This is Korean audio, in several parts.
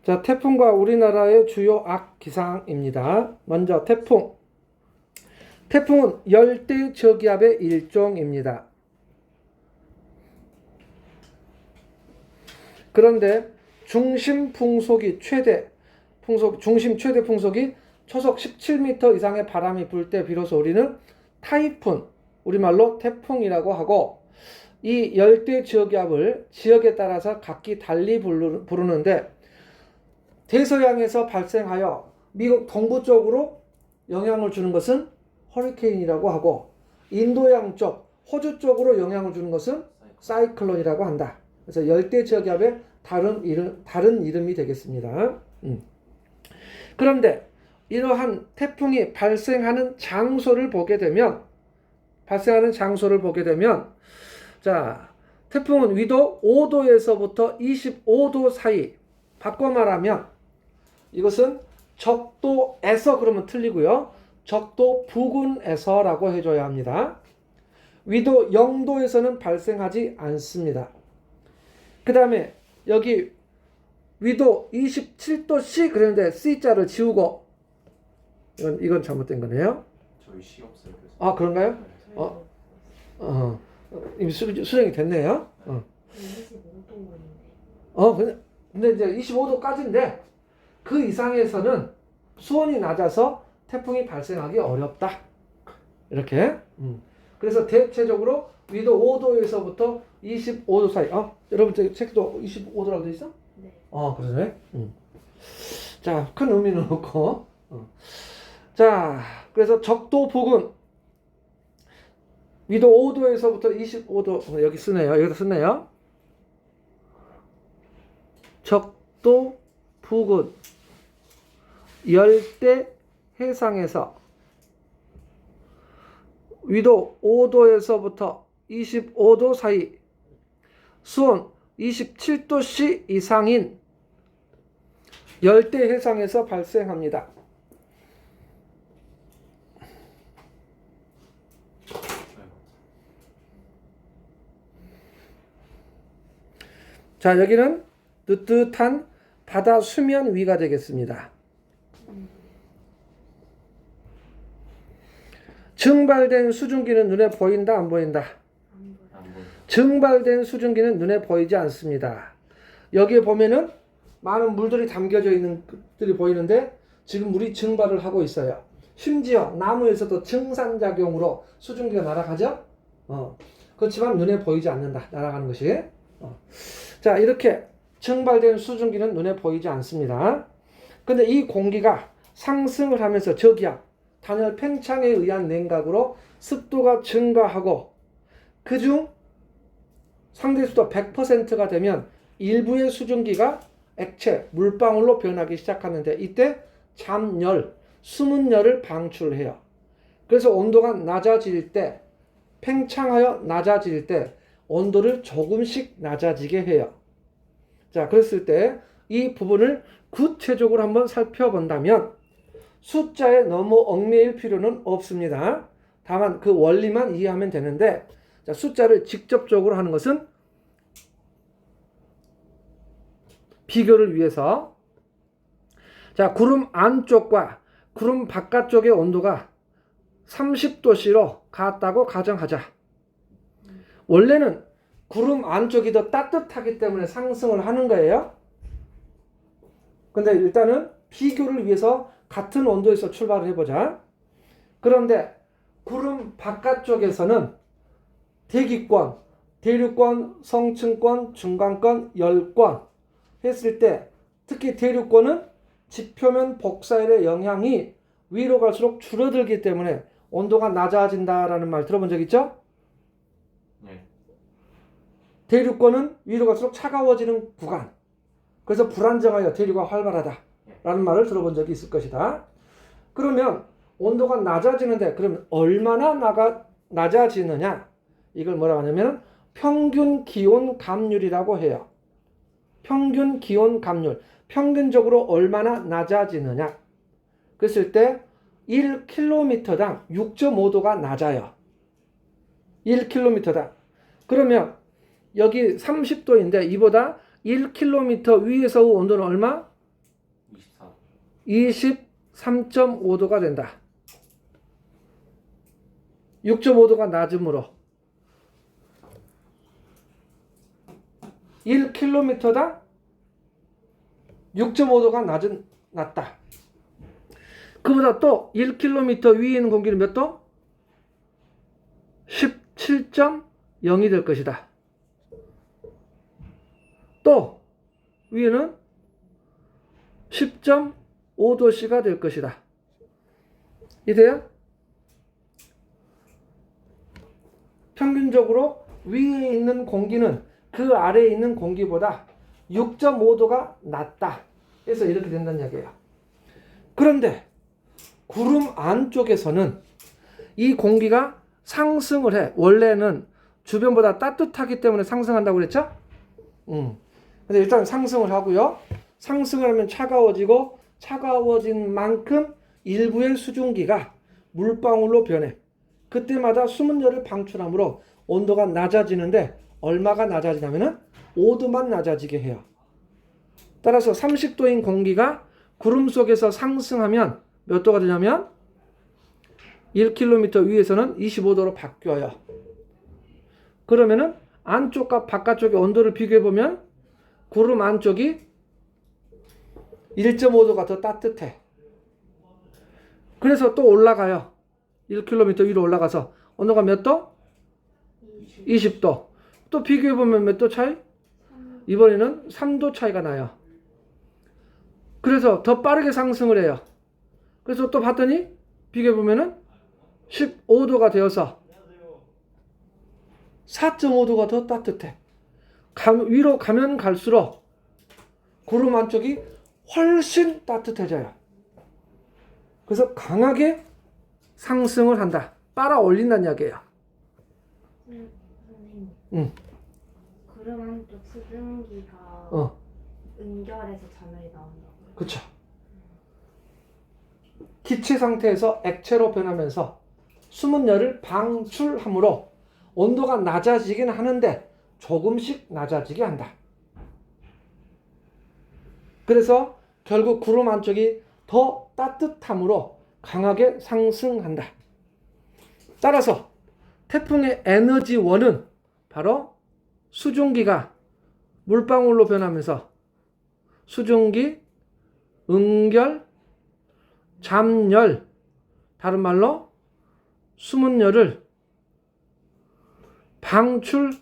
자, 태풍과 우리나라의 주요 악기상입니다. 먼저 태풍. 태풍은 열대 저기압의 일종입니다. 그런데 중심 최대 풍속이 초속 17m 이상의 바람이 불 때 비로소 우리는 타이푼, 우리말로 태풍이라고 하고, 이 열대 저기압을 지역에 따라서 각기 달리 부르는데, 대서양에서 발생하여 미국 동부 쪽으로 영향을 주는 것은 허리케인이라고 하고, 인도양 쪽, 호주 쪽으로 영향을 주는 것은 사이클론이라고 한다. 그래서 열대 저기압의 다른 이름이 되겠습니다. 그런데 이러한 태풍이 발생하는 장소를 보게 되면, 자, 태풍은 위도 5도에서부터 25도 사이, 바꿔 말하면 이것은 적도에서 그러면 틀리고요. 적도 부근에서라고 해줘야 합니다. 위도 0도에서는 발생하지 않습니다. 그 다음에 여기 위도 27도씨 그랬는데 C자를 지우고, 이건 잘못된 거네요. 저희 시 없어요. 그래서. 아, 그런가요? 이미 수정이 됐네요. 25도인데. 근데 이제 25도까지인데 그 이상에서는 수온이 낮아서 태풍이 발생하기 어렵다. 이렇게. 그래서 대체적으로 위도 5도에서부터 25도 사이. 여러분 책도 25도라고 돼 있어? 네. 그러네. 자, 큰 의미는 없고. 자, 그래서 적도 부근 위도 5도에서부터 25도 여기 쓰네요. 여기다 쓰네요. 적도 부근 열대 해상에서 위도 5도에서부터 25도 사이 수온 27도씨 이상인 열대 해상에서 발생합니다. 자, 여기는 뜨뜻한 바다 수면 위가 되겠습니다. 증발된 수증기는 눈에 보인다, 안 보인다? 증발된 수증기는 눈에 보이지 않습니다. 여기에 보면은 많은 물들이 담겨져 있는 것들이 보이는데 지금 물이 증발을 하고 있어요. 심지어 나무에서도 증산작용으로 수증기가 날아가죠? 그렇지만 눈에 보이지 않는다. 날아가는 것이. 자, 이렇게 증발된 수증기는 눈에 보이지 않습니다. 근데 이 공기가 상승을 하면서 저기압, 단열 팽창에 의한 냉각으로 습도가 증가하고 그중 상대수도 100%가 되면 일부의 수증기가 액체, 물방울로 변하기 시작하는데 이때 잠열, 숨은 열을 방출해요. 그래서 온도가 낮아질 때, 팽창하여 낮아질 때 온도를 조금씩 낮아지게 해요. 자, 그랬을 때 이 부분을 구체적으로 한번 살펴본다면 숫자에 너무 얽매일 필요는 없습니다. 다만 그 원리만 이해하면 되는데, 자, 숫자를 직접적으로 하는 것은 비교를 위해서, 자, 구름 안쪽과 구름 바깥쪽의 온도가 30도씨로 같다고 가정하자. 원래는 구름 안쪽이 더 따뜻하기 때문에 상승을 하는 거예요. 근데 일단은 비교를 위해서 같은 온도에서 출발을 해보자. 그런데 구름 바깥쪽에서는 대기권, 대륙권, 성층권, 중간권, 열권 했을 때 특히 대륙권은 지표면 복사열의 영향이 위로 갈수록 줄어들기 때문에 온도가 낮아진다라는 말 들어본 적 있죠? 네. 대륙권은 위로 갈수록 차가워지는 구간. 그래서 불안정하여 대류가 활발하다라는 말을 들어본 적이 있을 것이다. 그러면 온도가 낮아지는데 그럼 얼마나 낮아지느냐? 이걸 뭐라고 하냐면 평균 기온 감률이라고 해요. 평균 기온 감률. 평균적으로 얼마나 낮아지느냐? 그랬을 때 1km당 6.5도가 낮아요. 1km당. 그러면 여기 30도인데 이보다 1km 위에서 온도는 얼마? 23.5도가 된다. 6.5도가 낮음으로 1km당 6.5도가 낮다. 그보다 또 1km 위에 있는 공기는 몇 도? 17.0이 될 것이다. 또 위에는 10.5도씨가 될 것이다. 이래요? 평균적으로 위에 있는 공기는 그 아래에 있는 공기보다 6.5도가 낮다. 그래서 이렇게 된다는 이야기예요. 그런데 구름 안쪽에서는 이 공기가 상승을 해. 원래는 주변보다 따뜻하기 때문에 상승한다고 그랬죠? 근데 일단 상승을 하고요. 상승을 하면 차가워지고 차가워진 만큼 일부의 수증기가 물방울로 변해. 그때마다 수문열을 방출하므로 온도가 낮아지는데 얼마가 낮아지냐면은 5도만 낮아지게 해요. 따라서 30도인 공기가 구름 속에서 상승하면 몇 도가 되냐면 1km 위에서는 25도로 바뀌어요. 그러면은 안쪽과 바깥쪽의 온도를 비교해 보면 구름 안쪽이 1.5도가 더 따뜻해. 그래서 또 올라가요. 1km 위로 올라가서 온도가 몇 도? 20도. 또 비교해 보면 몇 도 차이? 이번에는 3도 차이가 나요. 그래서 더 빠르게 상승을 해요. 그래서 또 봤더니 비교해 보면은 15도가 되어서 4.5도가 더 따뜻해. 위로 가면 갈수록 구름 안쪽이 훨씬 따뜻해져요. 그래서 강하게 상승을 한다. 빨아 올린다는 이야기예요. 선생님. 구름 한쪽 수증기가 응결해서 저늘이 나온다고요? 그렇죠. 기체 상태에서 액체로 변하면서 수문열을 방출함으로 온도가 낮아지긴 하는데 조금씩 낮아지게 한다. 그래서 결국 구름 안쪽이 더 따뜻함으로 강하게 상승한다. 따라서 태풍의 에너지원은 바로 수증기가 물방울로 변하면서 수증기, 응결, 잠열, 다른 말로 수문열을 방출하기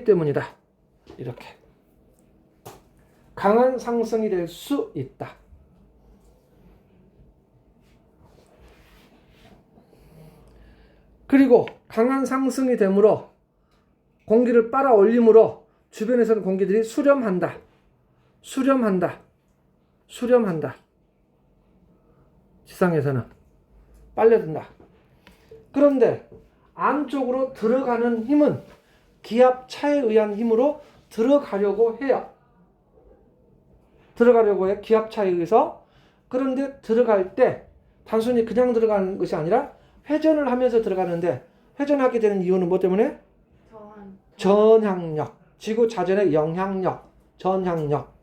때문이다. 이렇게 강한 상승이 될 수 있다. 그리고 강한 상승이 되므로 공기를 빨아 올림으로 주변에서는 공기들이 수렴한다. 지상에서는 빨려든다. 그런데 안쪽으로 들어가는 힘은 기압차에 의한 힘으로 들어가려고 해요. 기압차에 의해서. 그런데 들어갈 때 단순히 그냥 들어가는 것이 아니라 회전을 하면서 들어가는데, 회전하게 되는 이유는 뭐 때문에? 전향력. 지구 자전의 영향력. 전향력.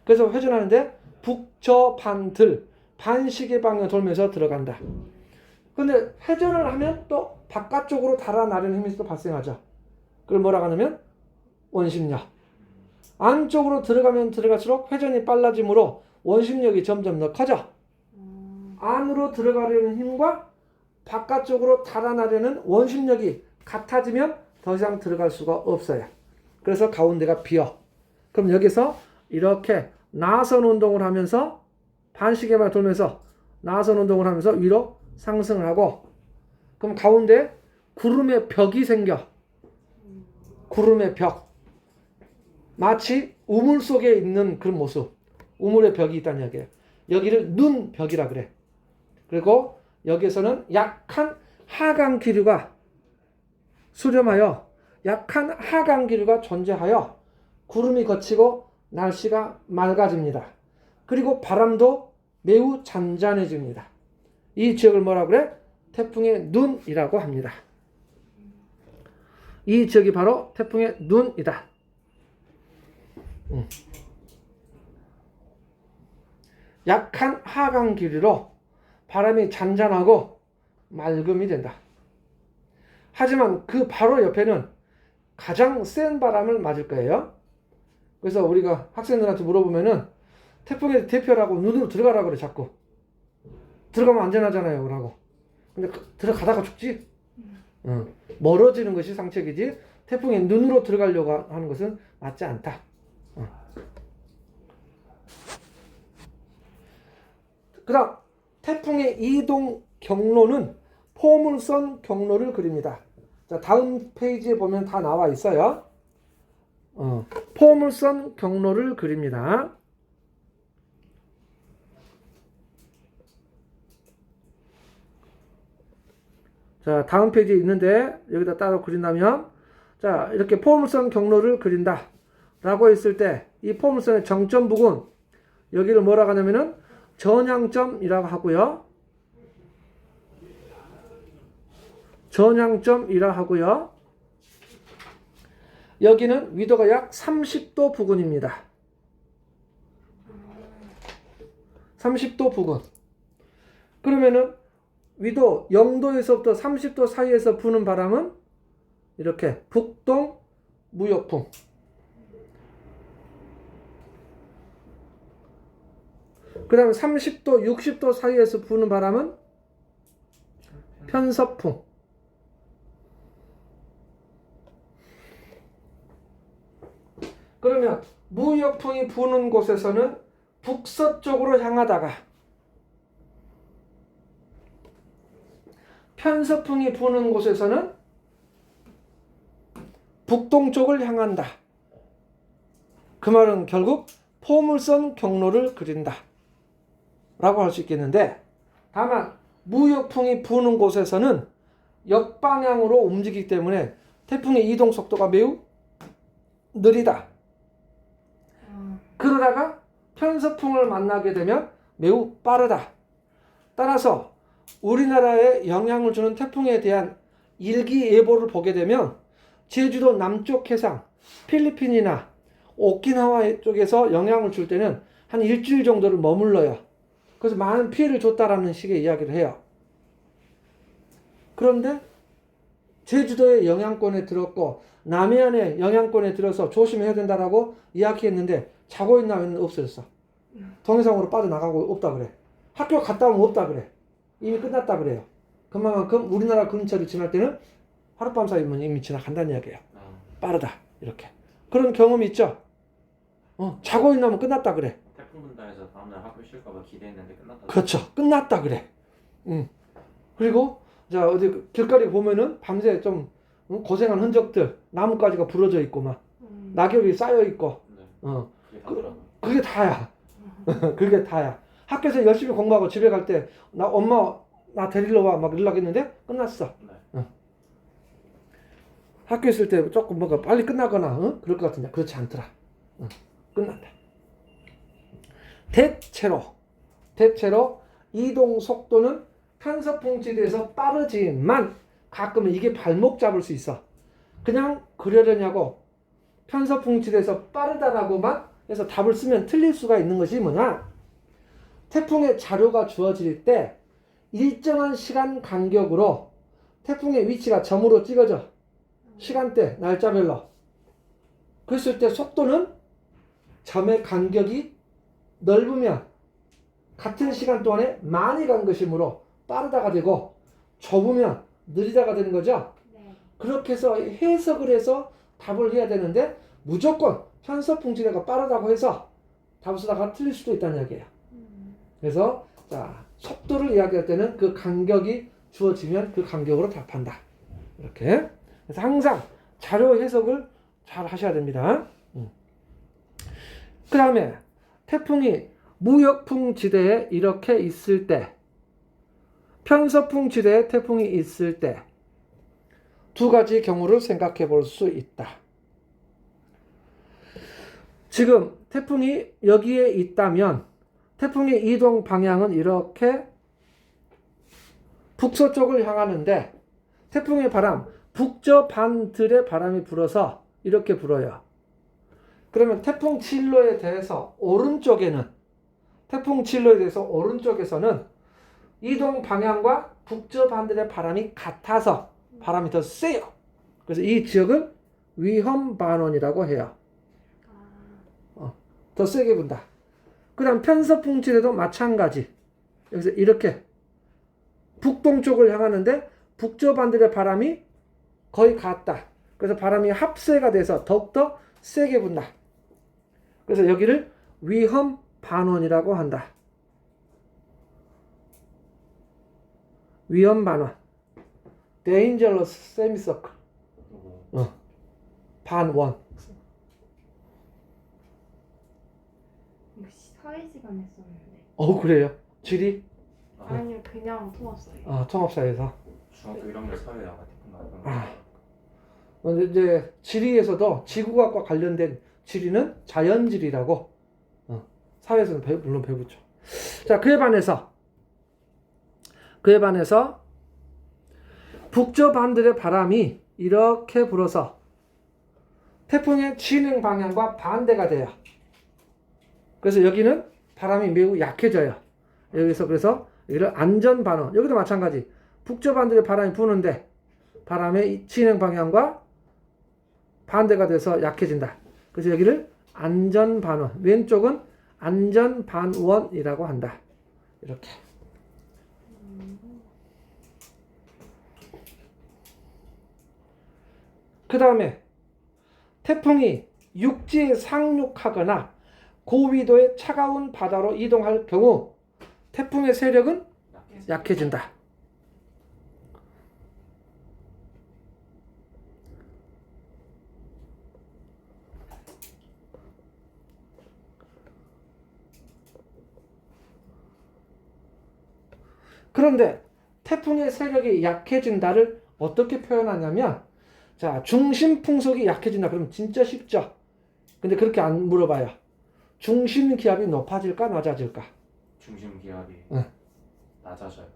그래서 회전하는데 북저반들, 반시계 방향 돌면서 들어간다. 근데 회전을 하면 또 바깥쪽으로 달아나르는 힘이 또 발생하죠. 그걸 뭐라고 하냐면 원심력. 안쪽으로 들어가면 들어갈수록 회전이 빨라지므로 원심력이 점점 더 커져. 안으로 들어가려는 힘과 바깥쪽으로 달아나려는 원심력이 같아지면 더 이상 들어갈 수가 없어요. 그래서 가운데가 비어. 그럼 여기서 이렇게 나선 운동을 하면서 반시계만 돌면서 나선 운동을 하면서 위로 상승을 하고, 그럼 가운데 구름의 벽이 생겨. 구름의 벽. 마치 우물 속에 있는 그런 모습. 우물의 벽이 있다는 이야기예요. 여기를 눈벽이라 그래. 그리고 여기에서는 약한 하강 기류가 수렴하여 약한 하강 기류가 존재하여 구름이 걷히고 날씨가 맑아집니다. 그리고 바람도 매우 잔잔해집니다. 이 지역을 뭐라 그래? 태풍의 눈이라고 합니다. 이 지역이 바로 태풍의 눈이다. 약한 하강 길이로 바람이 잔잔하고 맑음이 된다. 하지만 그 바로 옆에는 가장 센 바람을 맞을 거예요. 그래서 우리가 학생들한테 물어보면은 태풍의 대표라고 눈으로 들어가라 그래 자꾸. 들어가면 안전하잖아요 그러고. 근데 들어가다가 죽지. 멀어지는 것이 상책이지 태풍의 눈으로 들어가려고 하는 것은 맞지 않다. 그 다음 태풍의 이동 경로는 포물선 경로를 그립니다. 자, 다음 페이지에 보면 다 나와 있어요. 포물선 경로를 그립니다. 자, 다음 페이지에 있는데 여기다 따로 그린다면 자, 이렇게 포물선 경로를 그린다 라고 했을 때 이 포물선의 정점 부근 여기를 뭐라고 하냐면은 전향점이라고 하고요. 전향점이라 하고요. 여기는 위도가 약 30도 부근입니다. 30도 부근. 그러면은 위도 0도에서부터 30도 사이에서 부는 바람은 이렇게 북동 무역풍. 그 다음에 30도, 60도 사이에서 부는 바람은 편서풍. 그러면 무역풍이 부는 곳에서는 북서쪽으로 향하다가 편서풍이 부는 곳에서는 북동쪽을 향한다. 그 말은 결국 포물선 경로를 그린다 라고 할 수 있겠는데, 다만 무역풍이 부는 곳에서는 역방향으로 움직이기 때문에 태풍의 이동 속도가 매우 느리다. 그러다가 편서풍을 만나게 되면 매우 빠르다. 따라서 우리나라에 영향을 주는 태풍에 대한 일기예보를 보게 되면 제주도 남쪽 해상, 필리핀이나 오키나와 쪽에서 영향을 줄 때는 한 일주일 정도를 머물러요. 그래서 많은 피해를 줬다라는 식의 이야기를 해요. 그런데 제주도의 영향권에 들었고 남해안의 영향권에 들어서 조심해야 된다라고 이야기했는데 자고 있나면 없어졌어. 동해상으로 빠져나가고 없다 그래. 학교 갔다 오면 없다 그래. 이미 끝났다 그래요. 그만큼 우리나라 근처를 지날 때는 하룻밤 사이면 이미 지나간다는 이야기예요. 빠르다 이렇게. 그런 경험이 있죠. 자고 있나면 끝났다 그래. 태풍 분다에서 다음날 학교 쉴까봐 기대했는데 끝났다. 그렇죠. 끝났다 그래. 그리고 자 어디 길거리 보면은 밤새 좀 고생한 흔적들, 나뭇가지가 부러져 있고 막 낙엽이 쌓여 있고. 네. 그게 다더라고요. 그게 다야. 그게 다야. 학교에서 열심히 공부하고 집에 갈 때 나 엄마 나 데리러 와 막 연락했는데 끝났어. 네. 학교 있을 때 조금 뭔가 빨리 끝나거나 그럴 것 같은데 그렇지 않더라. 끝난다. 대체로 이동 속도는 편서풍지대에서 빠르지만 가끔은 이게 발목 잡을 수 있어. 그냥 그러려냐고 편서풍지대에서 빠르다라고만 해서 답을 쓰면 틀릴 수가 있는 것이 뭐냐? 태풍의 자료가 주어질 때 일정한 시간 간격으로 태풍의 위치가 점으로 찍어져. 시간대, 날짜별로. 그랬을 때 속도는 점의 간격이 넓으면 같은 시간 동안에 많이 간 것이므로 빠르다가 되고 좁으면 느리다가 되는 거죠. 네. 그렇게 해서 해석을 해서 답을 해야 되는데 무조건 편서풍지대가 빠르다고 해서 답을 쓰다가 틀릴 수도 있다는 이야기예요. 그래서 자 속도를 이야기할 때는 그 간격이 주어지면 그 간격으로 답한다. 이렇게. 그래서 항상 자료 해석을 잘 하셔야 됩니다. 그 다음에 태풍이 무역풍 지대에 이렇게 있을 때, 편서풍 지대에 태풍이 있을 때 두 가지 경우를 생각해 볼 수 있다. 지금 태풍이 여기에 있다면 태풍의 이동 방향은 이렇게 북서쪽을 향하는데 태풍의 바람, 북저 반들의 바람이 불어서 이렇게 불어요. 그러면 태풍 진로에 대해서 오른쪽에는 태풍 진로에 대해서 오른쪽에서는 이동 방향과 북저 반대의 바람이 같아서 바람이 더 세요. 그래서 이 지역은 위험 반원이라고 해요. 더 세게 분다. 그 다음 편서풍진에도 마찬가지. 여기서 이렇게 북동쪽을 향하는데 북저 반대의 바람이 거의 같다. 그래서 바람이 합세가 돼서 더욱더 세게 분다. 그래서 여기를 위험 반원이라고 한다. 위험 반원. Dangerous semicircle. 반원. 이거 사회 시간에 썼는데. 그래요? 지리? 아니요, 그냥 통합사회. 통합사에서. 중학교 1학년 사회야가 태풍 나고. 이제 지리에서도 지구과학과 관련된 지리는 자연지리라고 사회에서는 물론 배우죠. 자, 그에 반해서 북저 반대의 바람이 이렇게 불어서 태풍의 진행 방향과 반대가 돼요. 그래서 여기는 바람이 매우 약해져요. 여기서 그래서 여기를 안전반원. 여기도 마찬가지. 북저 반대의 바람이 부는데 바람의 진행 방향과 반대가 돼서 약해진다. 그래서 여기를 안전반원. 왼쪽은 안전반원이라고 한다. 이렇게. 그 다음에 태풍이 육지에 상륙하거나 고위도의 차가운 바다로 이동할 경우 태풍의 세력은 약해진다. 그런데 태풍의 세력이 약해진다를 어떻게 표현하냐면, 자, 중심 풍속이 약해진다. 그러면 진짜 쉽죠. 근데 그렇게 안 물어봐요. 중심 기압이 높아질까 낮아질까? 중심 기압이 낮아져요.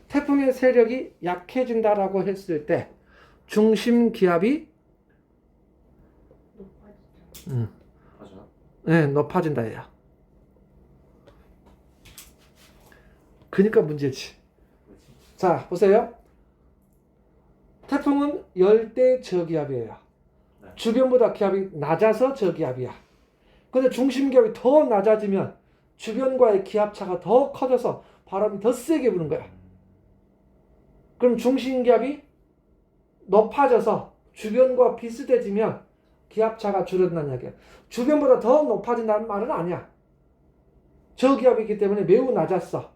태풍의 세력이 약해진다라고 했을 때 중심 기압이 높아지죠. 맞아요? 네, 높아진다예요. 그러니까 문제지. 그렇지. 자, 보세요. 태풍은 열대 저기압이에요. 네. 주변보다 기압이 낮아서 저기압이야. 근데 중심 기압이 더 낮아지면 주변과의 기압차가 더 커져서 바람이 더 세게 부는 거야. 그럼 중심 기압이 높아져서 주변과 비슷해지면 기압차가 줄어든다는 이야기야. 주변보다 더 높아진다는 말은 아니야. 저기압이기 때문에 매우 낮았어.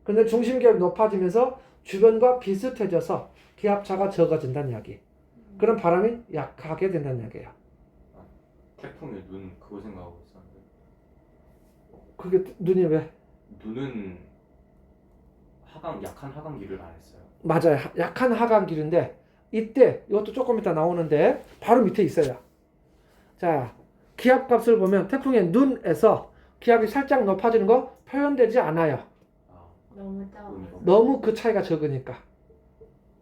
근데 중심 기압이 높아지면서 주변과 비슷해져서 기압차가 적어진다는 이야기. 그럼 바람이 약하게 된다는 이야기예요. 태풍의 눈 그거 생각하고 있었는데. 그게 눈이 왜? 눈은 약한 하강기를 안 했어요. 맞아요. 약한 하강기인데 이때 이것도 조금 이따 나오는데 바로 밑에 있어요. 자, 기압값을 보면 태풍의 눈에서 기압이 살짝 높아지는 거 표현되지 않아요. 너무 작아. 너무 그 차이가 적으니까.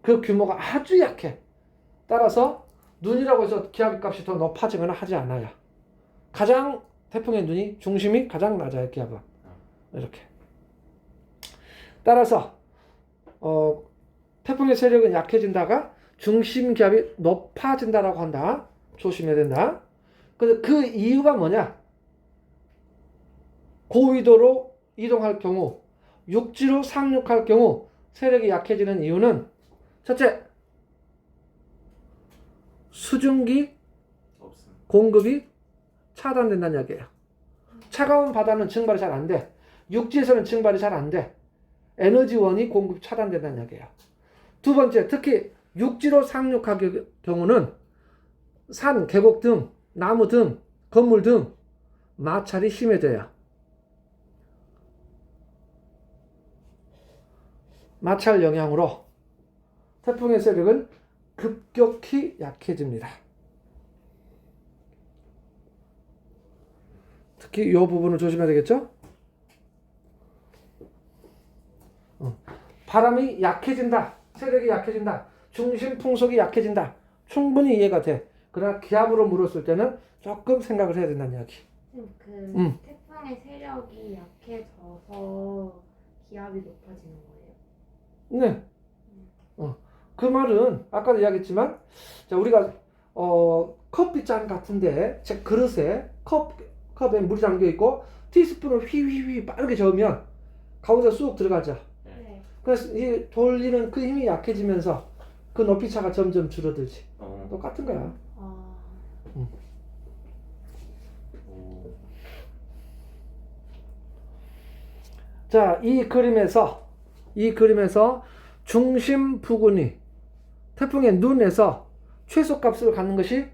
그 규모가 아주 약해. 따라서 눈이라고 해서 기압값이 더 높아지거나 하지 않아요. 가장 태풍의 눈이 중심이 가장 낮아요. 기압은. 이렇게. 따라서 태풍의 세력은 약해진다가 중심 기압이 높아진다라고 한다. 조심해야 된다. 근데 그 이유가 뭐냐? 고위도로 이동할 경우, 육지로 상륙할 경우 세력이 약해지는 이유는 첫째, 수증기 없음. 공급이 차단된다는 이야기예요. 차가운 바다는 증발이 잘 안 돼. 육지에서는 증발이 잘 안 돼. 에너지원이 공급이 차단된다는 이야기예요. 두 번째, 특히 육지로 상륙할 경우는 산, 계곡 등, 나무 등, 건물 등 마찰이 심해져요. 마찰 영향으로 태풍의 세력은 급격히 약해집니다. 특히 이 부분을 조심해야 되겠죠? 바람이 약해진다. 세력이 약해진다. 중심 풍속이 약해진다. 충분히 이해가 돼. 그러나 기압으로 물었을 때는 조금 생각을 해야 된다는 이야기. 그 태풍 태풍의 세력이 약해져서 기압이 높아지는 거예요? 네. 그 말은 아까도 이야기했지만, 자, 우리가 커피잔 같은데 제 그릇에 컵에 물이 담겨 있고 티스푼을 휘휘휘 빠르게 저으면 가운데 쑥 들어가죠. 네. 그래서 이 돌리는 그 힘이 약해지면서 그 높이 차가 점점 줄어들지. 똑같은 거야. 아, 오. 자, 이 그림에서 중심 부근이 태풍의 눈에서 최소값을 갖는 것이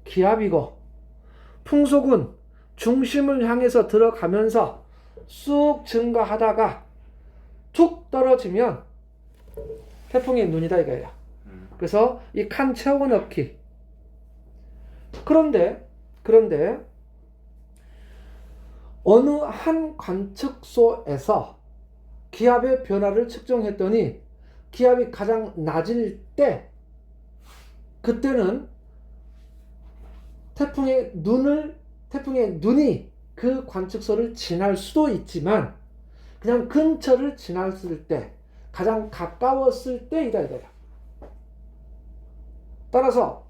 기압이고, 풍속은 중심을 향해서 들어가면서 쑥 증가하다가 툭 떨어지면 태풍의 눈이다 이거예요. 그래서 이 칸 채워 넣기. 그런데 어느 한 관측소에서 기압의 변화를 측정했더니 기압이 가장 낮을 때, 그때는 태풍의 눈이 그 관측소를 지날 수도 있지만 그냥 근처를 지났을 때, 가장 가까웠을 때이다 이거야. 따라서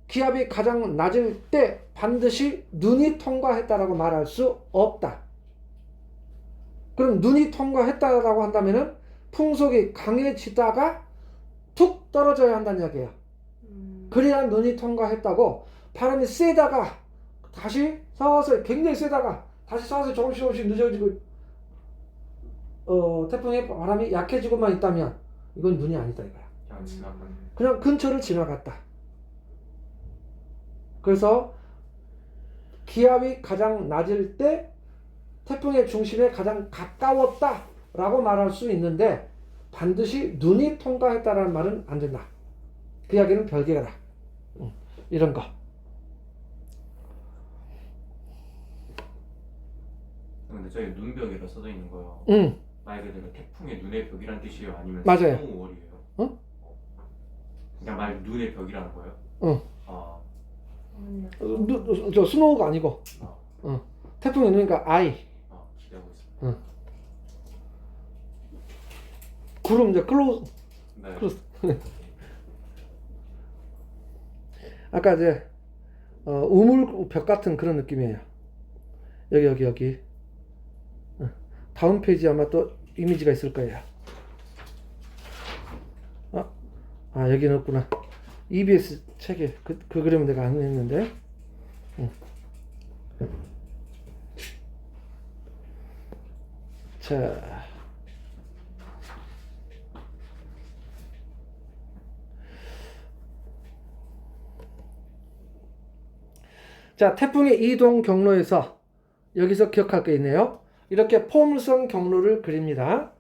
기압이 가장 낮을 때 반드시 눈이 통과했다라고 말할 수 없다. 그럼 눈이 통과했다라고 한다면은 풍속이 강해지다가 툭 떨어져야 한다는 이야기예요. 그래야 눈이 통과했다고, 바람이 세다가 다시 서서히, 굉장히 세다가 다시 서서히 조금씩 늦어지고 태풍의 바람이 약해지고만 있다면 이건 눈이 아니다 이거야. 그냥 지나가는. 그냥 근처를 지나갔다. 그래서 기압이 가장 낮을 때 태풍의 중심에 가장 가까웠다라고 말할 수 있는데 반드시 눈이 통과했다라는 말은 안 된다. 그 이야기는 별개라. 이런 거. 근데 저기 눈벽이라 써져 있는 거요. 말 그대로 태풍의 눈의 벽이란 뜻이에요? 아니면 맞아요. 스노우월이에요? 어? 그냥 말 눈의 벽이라는 거예요? 아. 저 스노우가 아니고 태풍의 눈이니까 기대하고 있습니다. 구름 이제 클로즈. 네. 아까 이제 우물벽 같은 그런 느낌이에요. 여기 다음 페이지 아마 또 이미지가 있을 거예요. 여기는 없구나. EBS 책에 그 그림은 내가 안 했는데. 자, 태풍의 이동 경로에서 여기서 기억할 게 있네요. 이렇게 포물선 경로를 그립니다.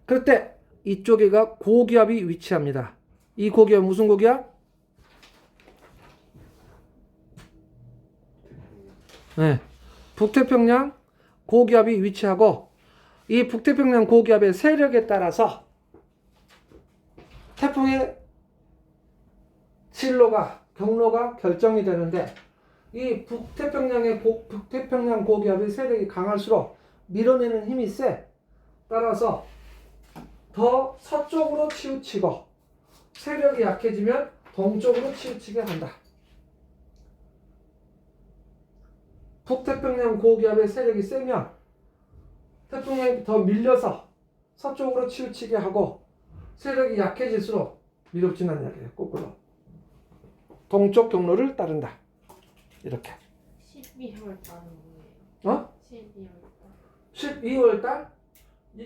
그럴 때 이쪽에가 고기압이 위치합니다. 이 고기압 무슨 고기압? 네, 북태평양 고기압이 위치하고, 이 북태평양 고기압의 세력에 따라서 태풍의 경로가 결정이 되는데, 이 북태평양 고기압의 세력이 강할수록 밀어내는 힘이 세. 따라서 더 서쪽으로 치우치고, 세력이 약해지면 동쪽으로 치우치게 한다. 북태평양 고기압의 세력이 세면 태풍에 더 밀려서 서쪽으로 치우치게 하고, 세력이 약해질수록 밀어붙이는 이야기예요. 거꾸로 동쪽 경로를 따른다. 이렇게. 12월 달은 뭐예요? 12월 달?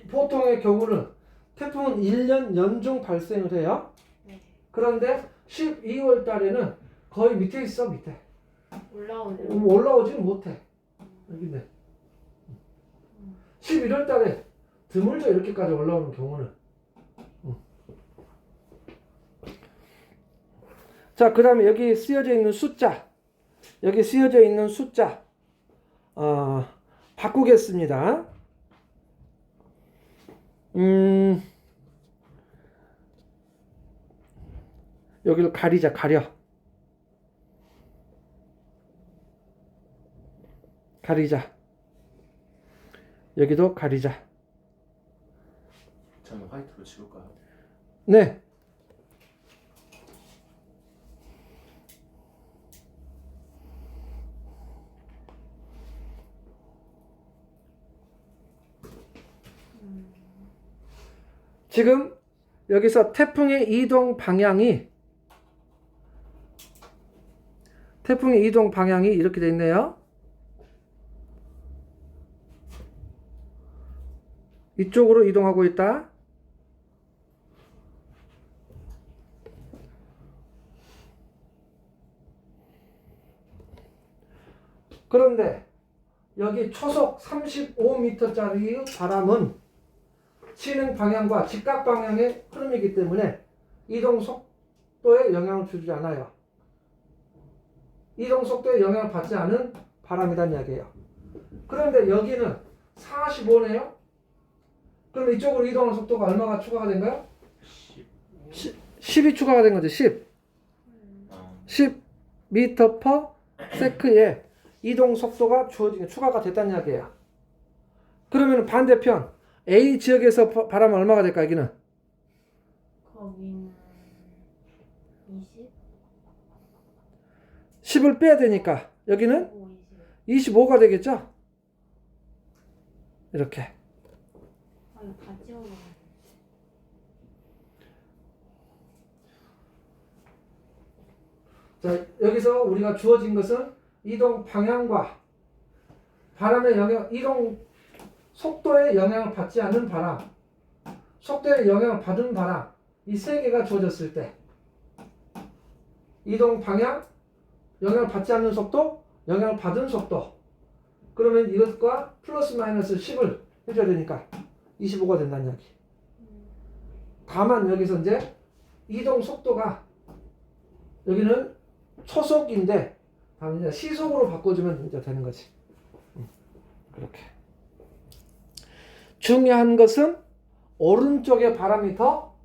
보통의 경우는 태풍은 1년 연중 발생을 해요. 네. 그런데 12월 달에는 거의 밑에 있어, 밑에. 올라오네요. 올라오지는 못해. 여기네. 11월 달에 드물죠, 이렇게까지 올라오는 경우는. 자, 그 다음에 여기 쓰여져 있는 숫자. 바꾸겠습니다. 여기를 가려. 가리자. 여기도 가리자. 저는 화이트로 지울까요? 네. 지금 여기서 태풍의 이동 방향이 이렇게 돼 있네요. 이쪽으로 이동하고 있다. 그런데 여기 초속 35m짜리 바람은 치는 방향과 직각 방향의 흐름이기 때문에 이동 속도에 영향을 주지 않아요. 이동 속도에 영향을 받지 않은 바람이란 이야기예요. 그런데 여기는 45네요. 그럼 이쪽으로 이동하는 속도가 얼마가 추가가 된가요? 10이 추가가 된 거죠. 10. 10m per sec에 이동 속도가 추가가 됐다는 이야기예요. 그러면 반대편 A 지역에서 바람은 얼마가 될까 여기는? 거기는 20? 10을 빼야 되니까 여기는 20. 25가 되겠죠? 이렇게. 아, 이거 다 지워놔. 자, 여기서 우리가 주어진 것은 이동 방향과 바람의 영향, 이동 속도에 영향을 받지 않는 바람, 속도에 영향을 받은 바람, 이 세 개가 주어졌을 때 이동 방향, 영향을 받지 않는 속도, 영향을 받은 속도. 그러면 이것과 플러스 마이너스 10을 해줘야 되니까 25가 된다는 이야기. 다만 여기서 이제 이동 속도가 여기는 초속인데 다음 이제 시속으로 바꿔주면 이제 되는 거지. 그렇게. 중요한 것은 오른쪽의 바람이 더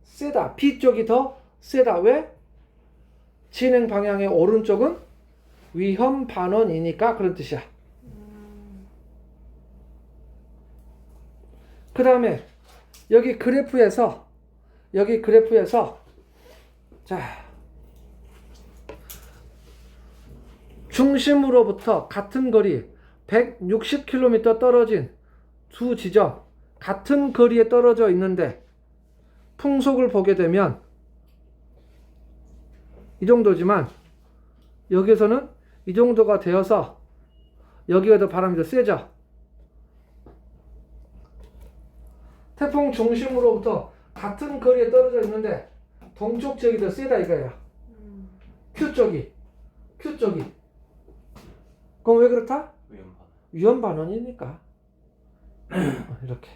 세다. B 쪽이 더 세다. 왜? 진행 방향의 오른쪽은 위험 반원이니까 그런 뜻이야. 그 다음에 여기 그래프에서 자 중심으로부터 같은 거리 160km 떨어진 두 지점 같은 거리에 떨어져 있는데 풍속을 보게 되면 이 정도지만 여기서는 이 정도가 되어서 여기가 더 바람이 더 세죠. 태풍 중심으로부터 같은 거리에 떨어져 있는데 동쪽 지역이 더 세다 이거예요. Q 쪽이. 그럼 왜 그렇다? 위험 반원이니까. 이렇게.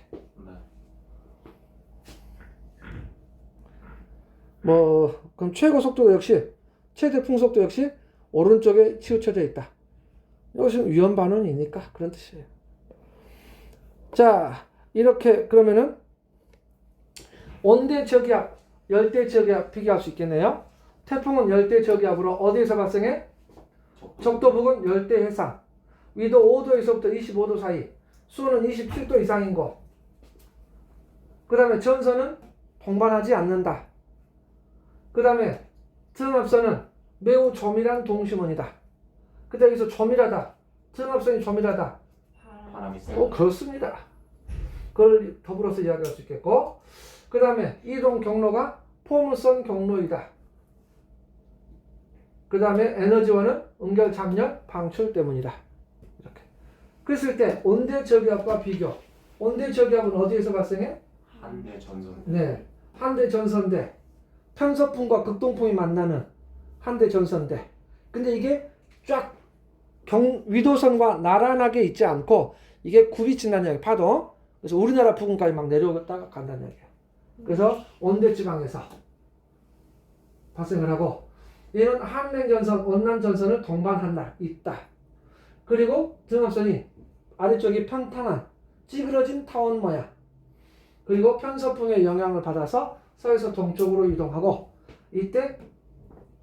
그럼 최고 속도 역시 최대 풍속도 역시 오른쪽에 치우쳐져 있다. 이것은 위험 반원이니까 그런 뜻이에요. 자, 이렇게 그러면은 온대 저기압, 열대 저기압 비교할 수 있겠네요. 태풍은 열대 저기압으로 어디에서 발생해? 적도 부근 열대 해상. 위도 5도에서부터 25도 사이. 수온은 27도 이상인 곳. 그 다음에 전선은 동반하지 않는다. 그 다음에 등압선은 매우 조밀한 동심원이다. 근데 여기서 조밀하다. 등압선이 조밀하다. 바람이 세요. 그렇습니다. 그걸 더불어서 이야기할 수 있겠고, 그 다음에 이동 경로가 포물선 경로이다. 그 다음에 에너지원은 응결 잡열 방출 때문이다. 이렇게. 그랬을 때 온대 저기압과 비교. 온대 저기압은 어디에서 발생해? 한대 전선. 네, 한대 전선대. 편서풍과 극동풍이 만나는 한대 전선대. 근데 이게 쫙 위도선과 나란하게 있지 않고 이게 굽이친다는 이야기. 파도. 그래서 우리나라 부근까지 막 내려갔다가 간다는 이야기예요. 그래서 온대지방에서 발생을 하고, 얘는 한랭전선, 원남전선을 동반한다. 있다. 그리고 등압선이 아래쪽이 편탄한 찌그러진 타원 모양. 그리고 편서풍의 영향을 받아서 서에서 동쪽으로 이동하고, 이때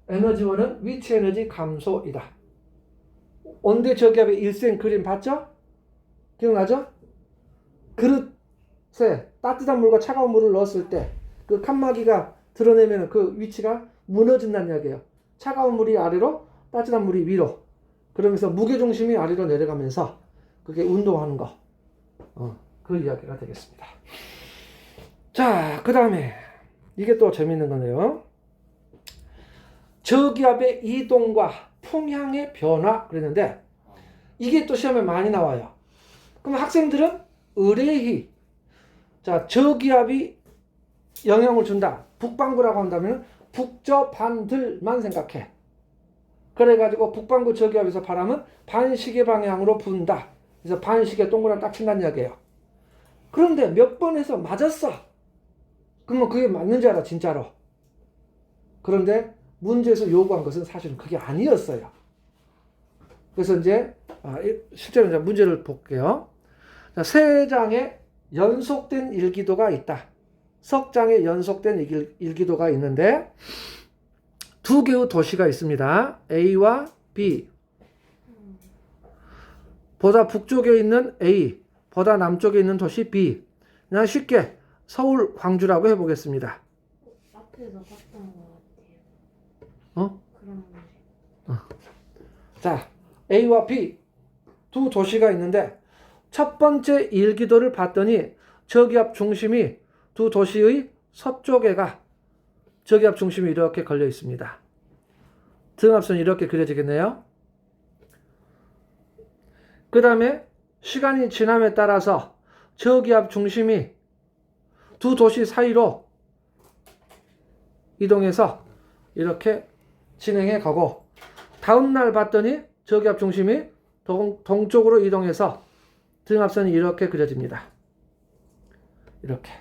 에너지원은 위치 에너지 감소이다. 온대 저기압의 일생 그림 봤죠? 기억나죠? 그릇에 따뜻한 물과 차가운 물을 넣었을 때 그 칸막이가 드러내면 그 위치가 무너진다는 이야기예요. 차가운 물이 아래로, 따뜻한 물이 위로. 그러면서 무게중심이 아래로 내려가면서 그게 운동하는 거. 그 이야기가 되겠습니다. 자, 그 다음에 이게 또 재밌는 거네요. 저기압의 이동과 풍향의 변화 그랬는데 이게 또 시험에 많이 나와요. 그럼 학생들은 의뢰히 자, 저기압이 영향을 준다. 북반구라고 한다면 북저반들만 생각해. 그래가지고 북반구 저기압에서 바람은 반시계 방향으로 분다. 그래서 반시계 동그란 딱 친다는 이야기예요. 그런데 몇 번 해서 맞았어. 그러면 그게 맞는 줄 알아, 진짜로. 그런데 문제에서 요구한 것은 사실은 그게 아니었어요. 그래서 이제 실제로 이제 문제를 볼게요. 자, 세 장의 연속된 일기도가 있다. 석 장의 연속된 일기도가 있는데 두 개의 도시가 있습니다. A와 B. 보다 북쪽에 있는 A, 보다 남쪽에 있는 도시 B. 그냥 쉽게 서울, 광주라고 해보겠습니다. 앞에서 봤던 것 같아요. 어? 그런 문제. 자, A와 B 두 도시가 있는데 첫 번째 일기도를 봤더니 저기압 중심이 두 도시의 서쪽에가 저기압 중심이 이렇게 걸려 있습니다. 등압선이 이렇게 그려지겠네요. 그 다음에 시간이 지남에 따라서 저기압 중심이 두 도시 사이로 이동해서 이렇게 진행해 가고 다음 날 봤더니 저기압 중심이 동쪽으로 이동해서 등압선이 이렇게 그려집니다. 이렇게.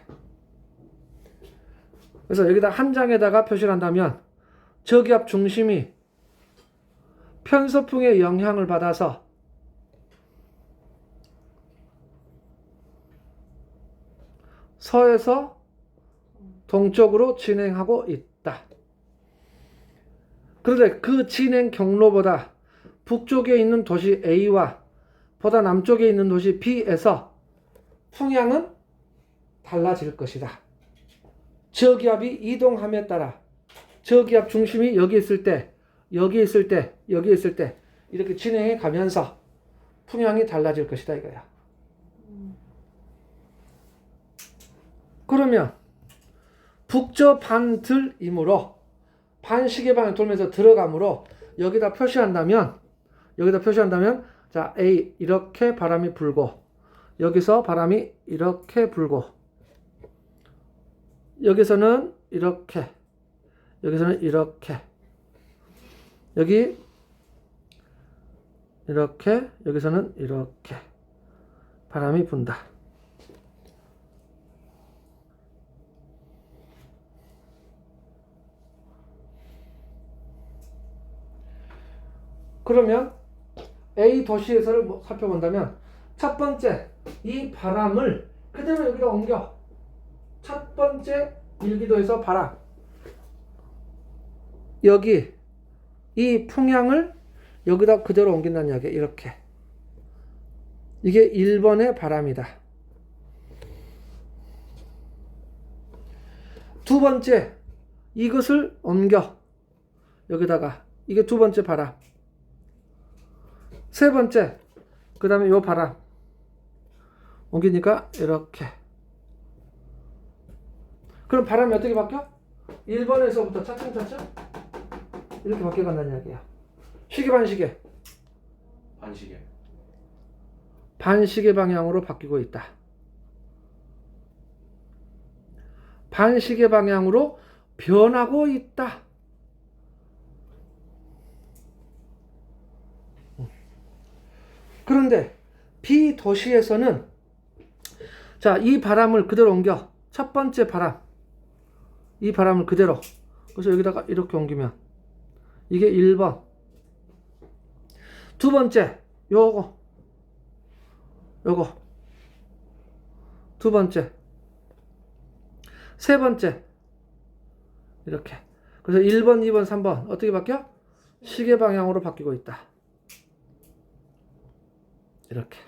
그래서 여기다 한 장에다가 표시를 한다면 저기압 중심이 편서풍의 영향을 받아서 서에서 동쪽으로 진행하고 있다. 그런데 그 진행 경로보다 북쪽에 있는 도시 A와 보다 남쪽에 있는 도시 B에서 풍향은 달라질 것이다. 저기압이 이동함에 따라 저기압 중심이 여기 있을 때, 여기 있을 때, 여기 있을 때 이렇게 진행해 가면서 풍향이 달라질 것이다 이거야. 그러면 북저 반들이므로 반시계 방향 돌면서 들어가므로 여기다 표시한다면 자 A 이렇게 바람이 불고 여기서 바람이 이렇게 불고 여기서는 이렇게 여기서는 이렇게 여기 이렇게 여기서는 이렇게 바람이 분다. 그러면 A 도시에서를 살펴본다면 첫 번째 이 바람을 그대로 여기다 옮겨. 첫 번째 일기도에서 바람 여기 이 풍향을 여기다 그대로 옮긴다는 이야기야. 이렇게 이게 1번의 바람이다. 두 번째 이것을 옮겨 여기다가 이게 두 번째 바람. 세 번째 그 다음에 요 바람 옮기니까 이렇게. 그럼 바람이 어떻게 바뀌어? 1번에서부터 차츰차츰 이렇게 바뀌어간다는 이야기야. 시계 반시계 반시계. 반시계 방향으로 바뀌고 있다. 반시계 방향으로 변하고 있다. 그런데 B 도시에서는 자, 이 바람을 그대로 옮겨. 첫 번째 바람. 이 바람을 그대로. 그래서 여기다가 이렇게 옮기면 이게 1번. 두 번째. 요거. 두 번째. 세 번째. 이렇게. 그래서 1번, 2번, 3번 어떻게 바뀌어? 시계 방향으로 바뀌고 있다. 이렇게.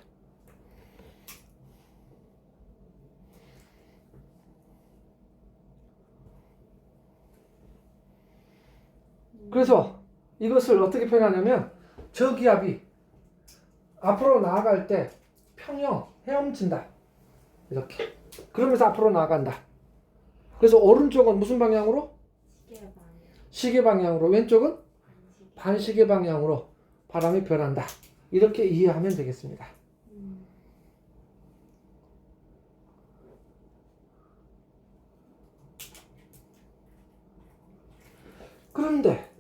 그래서 이것을 어떻게 표현하냐면 저기압이 앞으로 나아갈 때 평형 헤엄친다. 이렇게. 그러면서 앞으로 나아간다. 그래서 오른쪽은 무슨 방향으로? 시계 방향. 시계 방향으로. 왼쪽은 반시계. 반시계 방향으로 바람이 변한다. 이렇게 이해하면 되겠습니다. 그런데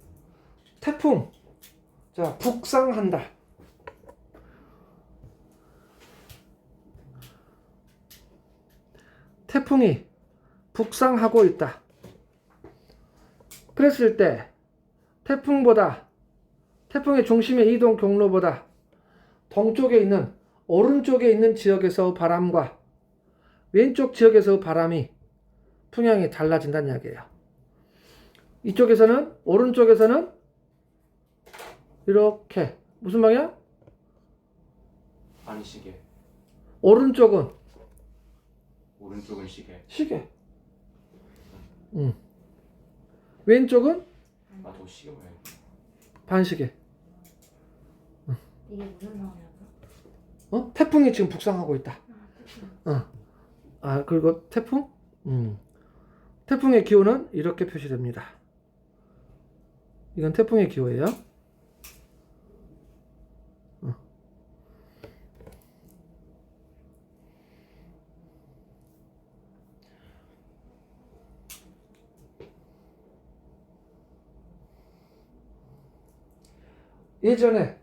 태풍, 자, 북상한다. 태풍이 북상하고 있다. 그랬을 때 태풍의 중심의 이동 경로보다 동쪽에 있는 오른쪽에 있는 지역에서 바람과 왼쪽 지역에서 바람이 풍향이 달라진다는 이야기예요. 이쪽에서는 오른쪽에서는 이렇게 무슨 방향? 반시계. 오른쪽은 오른쪽은 시계. 시계. 왼쪽은 아, 저 시계 모양. 반시계. 이게 무슨 상황이었어? 태풍이 지금 북상하고 있다. 태풍. 그리고 태풍? 태풍의 기호는 이렇게 표시됩니다. 이건 태풍의 기호예요. 예전에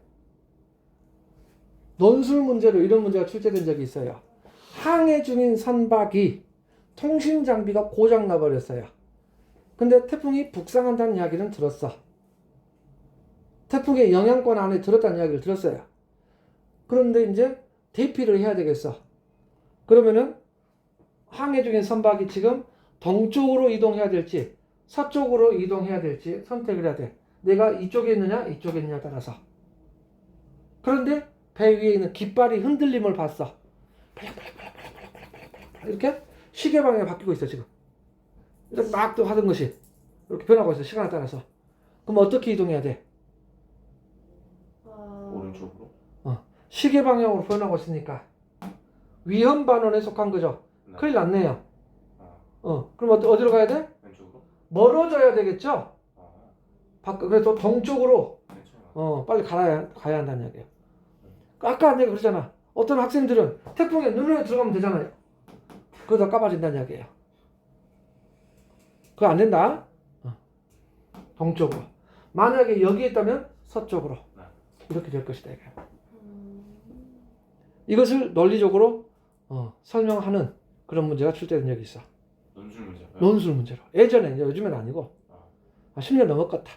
논술 문제로 이런 문제가 출제된 적이 있어요. 항해 중인 선박이 통신 장비가 고장 나버렸어요. 근데 태풍이 북상한다는 이야기는 들었어. 태풍의 영향권 안에 들었다는 이야기를 들었어요. 그런데 이제 대피를 해야 되겠어. 그러면은 항해 중인 선박이 지금 동쪽으로 이동해야 될지 서쪽으로 이동해야 될지 선택을 해야 돼. 내가 이쪽에 있느냐 이쪽에 있느냐에 따라서. 그런데 배 위에 있는 깃발이 흔들림을 봤어. 이렇게 시계 방향이 바뀌고 있어 지금. 이렇게 막 또 하던 것이 이렇게 변하고 있어 시간에 따라서. 그럼 어떻게 이동해야 돼? 오른쪽으로. 시계 방향으로 변하고 있으니까 위험 반원에 속한 거죠. 네. 큰일 났네요. 아, 그럼 어디로 가야 돼? 왼쪽으로. 멀어져야 되겠죠. 아, 그래서 동쪽으로 왼쪽. 빨리 가야 한다는 이야기예요. 아까 내가 그러잖아. 어떤 학생들은 태풍에 눈에 들어가면 되잖아요. 그러다 까봐진다는 이야기예요. 그거 안 된다. 동쪽으로. 만약에 여기에 있다면 서쪽으로. 이렇게 될 것이다. 이것을 논리적으로 설명하는 그런 문제가 출제된 적이 있어. 논술 문제고요. 논술 문제로. 예전에, 이제 요즘엔 아니고. 10년 넘었겠다.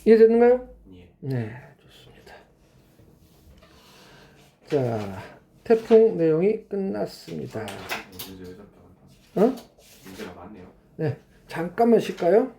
이해됐는가요? 예. 네, 좋습니다. 자, 태풍 내용이 끝났습니다. 문제 왜 저렇게 많다? 어? 문제가 많네요. 네, 잠깐만 쉴까요?